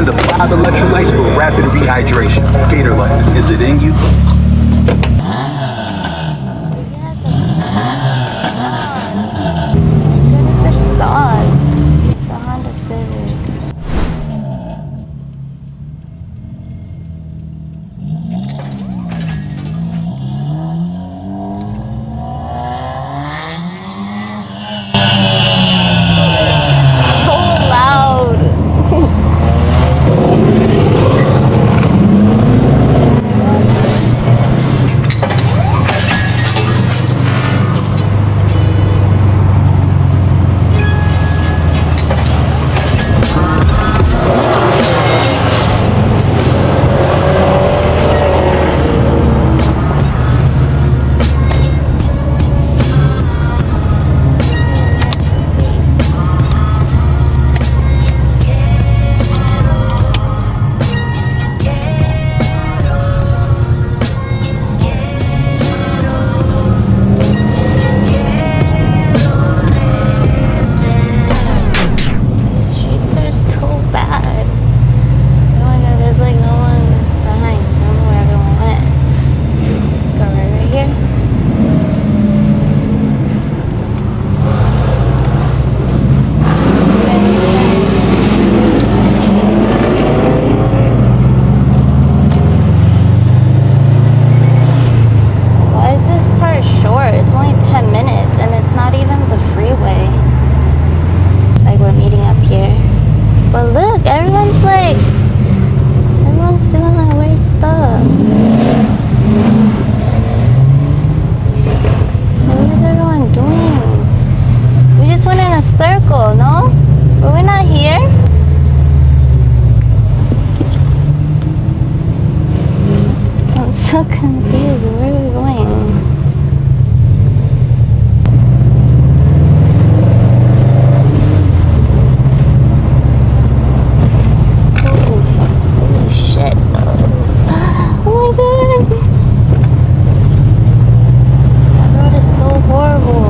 blend of 5 electrolytes for rapid rehydration. Gator Life, is it in you? It's a Honda Civic. So confused. Where are we going? Holy shit. Oh my god. That road is so horrible.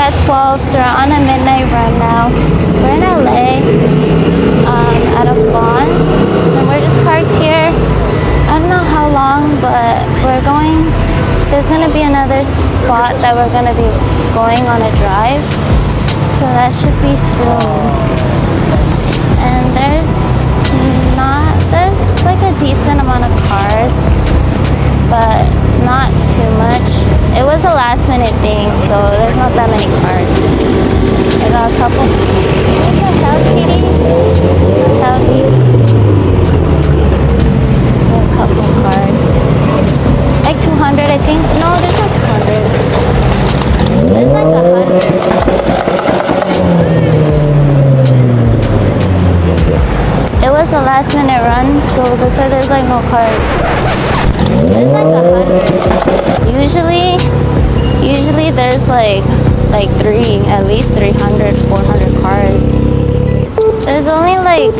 at 12, so we're on a midnight run now. We're in LA, at a Bonds, and we're just parked here. I don't know how long, but we're going there's gonna be another spot that we're gonna be going on a drive, so that should be soon. And there's like a decent amount of cars, but not too much. It was a last minute thing, so there's not that many cars. I got a couple. How's Kitty? A couple cars. Like 200, I think. No, there's not 200. There's like 100. It was a last minute run, so that's why there's like no cars. There's like 100. Usually there's like at least 300, 400 cars. There's only like,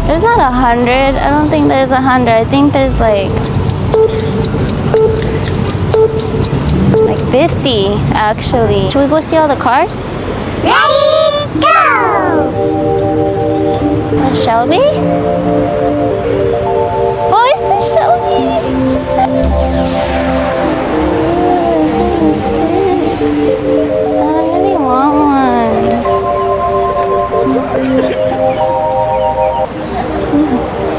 there's not 100. I don't think there's 100. I think there's like 50 actually. Should we go see all the cars? Ready, go! Shelby? Oh, it's a Shelby! I really want one.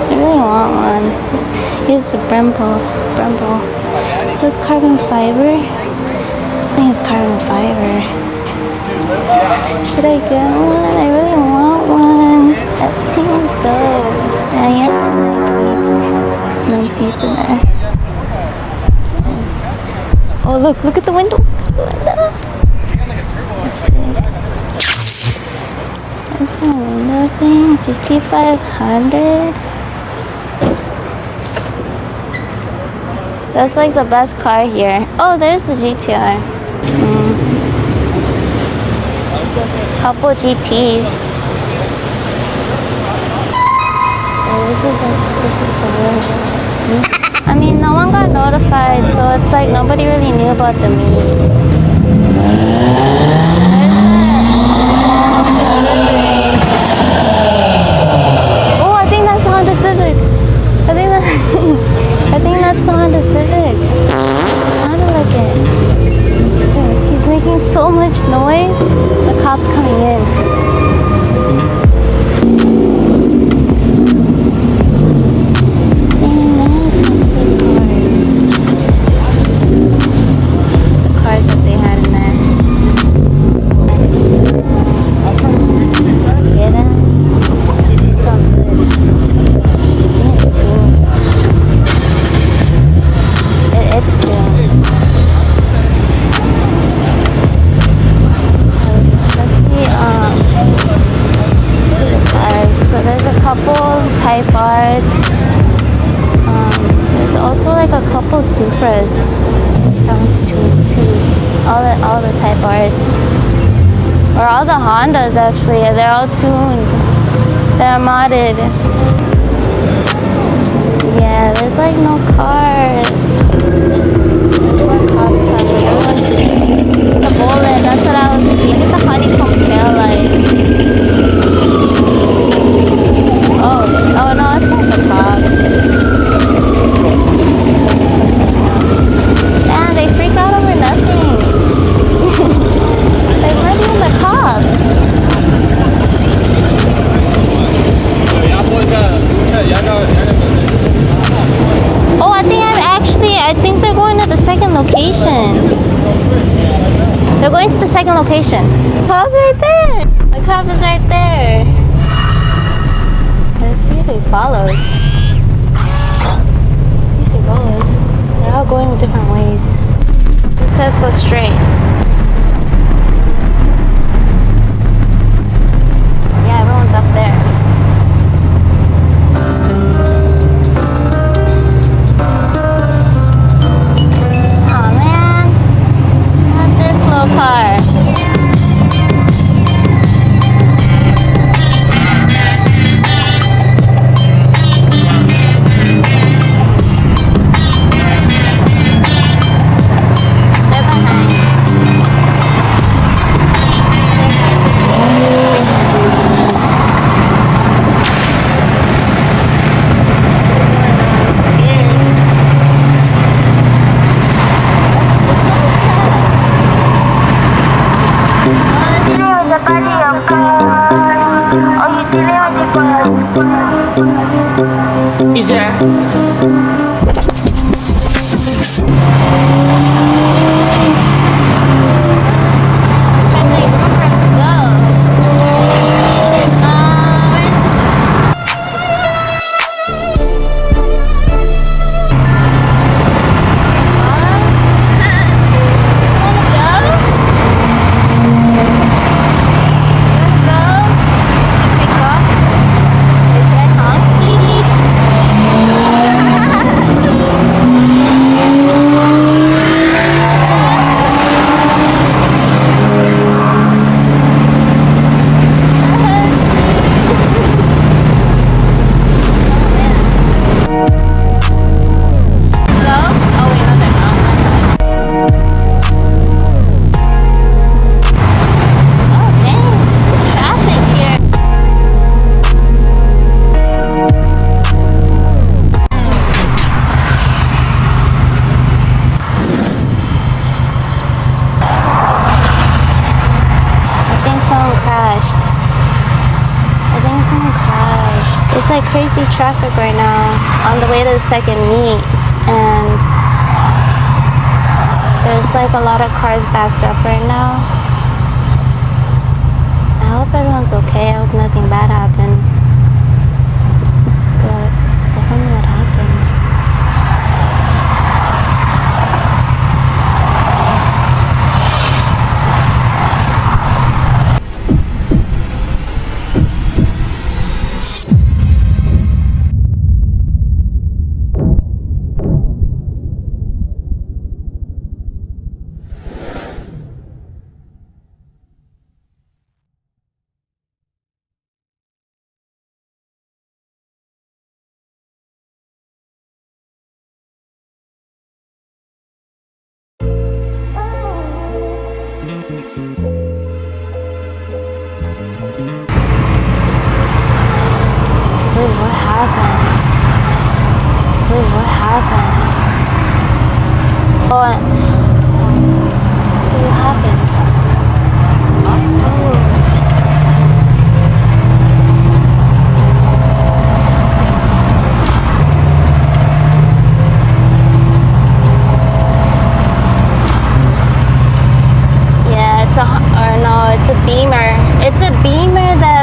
I really want one. Here's the Brembo. Here's carbon fiber. I think it's carbon fiber. Should I get one? I really want one. That thing is dope. Yeah, there's nice seats in there. Oh, look at the window. That's sick. That's the window thing. GT500. That's like the best car here. Oh, there's the GTR. Couple GTs. Oh, this is the worst. I mean, no one got notified, so it's like nobody really knew about the meet. Oh, I think that's the Honda Civic. I think that's the Honda Civic. It sounded like it. He's making so much noise. The cop's coming in. Dang, that is some sick cars. The cars that they had in there. Get it? Sounds good. I think it's tuned. It's tuned. So there's a couple Type Rs. There's also like a couple Supras. That one's two. All the Type Rs. Or all the Hondas actually. They're all tuned. They're modded. Yeah, there's like no cars. There's more cops coming. Everyone's the Bolin. That's what I was seeing. It's a honeycomb tail light. Oh no, it's not the cops. Damn, they freak out over nothing. They might even the cops. Oh, I think they're going to the second location. They're going to the second location. The cop's right there. The cop is right there. Let's see if he follows. See if he goes. They're all going different ways. It says go straight. Yeah, everyone's up there. Oh man, not this little car. a party of cars. Oh, you dealing with the buzz. Is that? Like crazy traffic right now on the way to the second meet, and there's like a lot of cars backed up right now. I hope everyone's okay. I hope nothing bad happened, but I don't know what happened. It's a Beamer. It's a Beamer that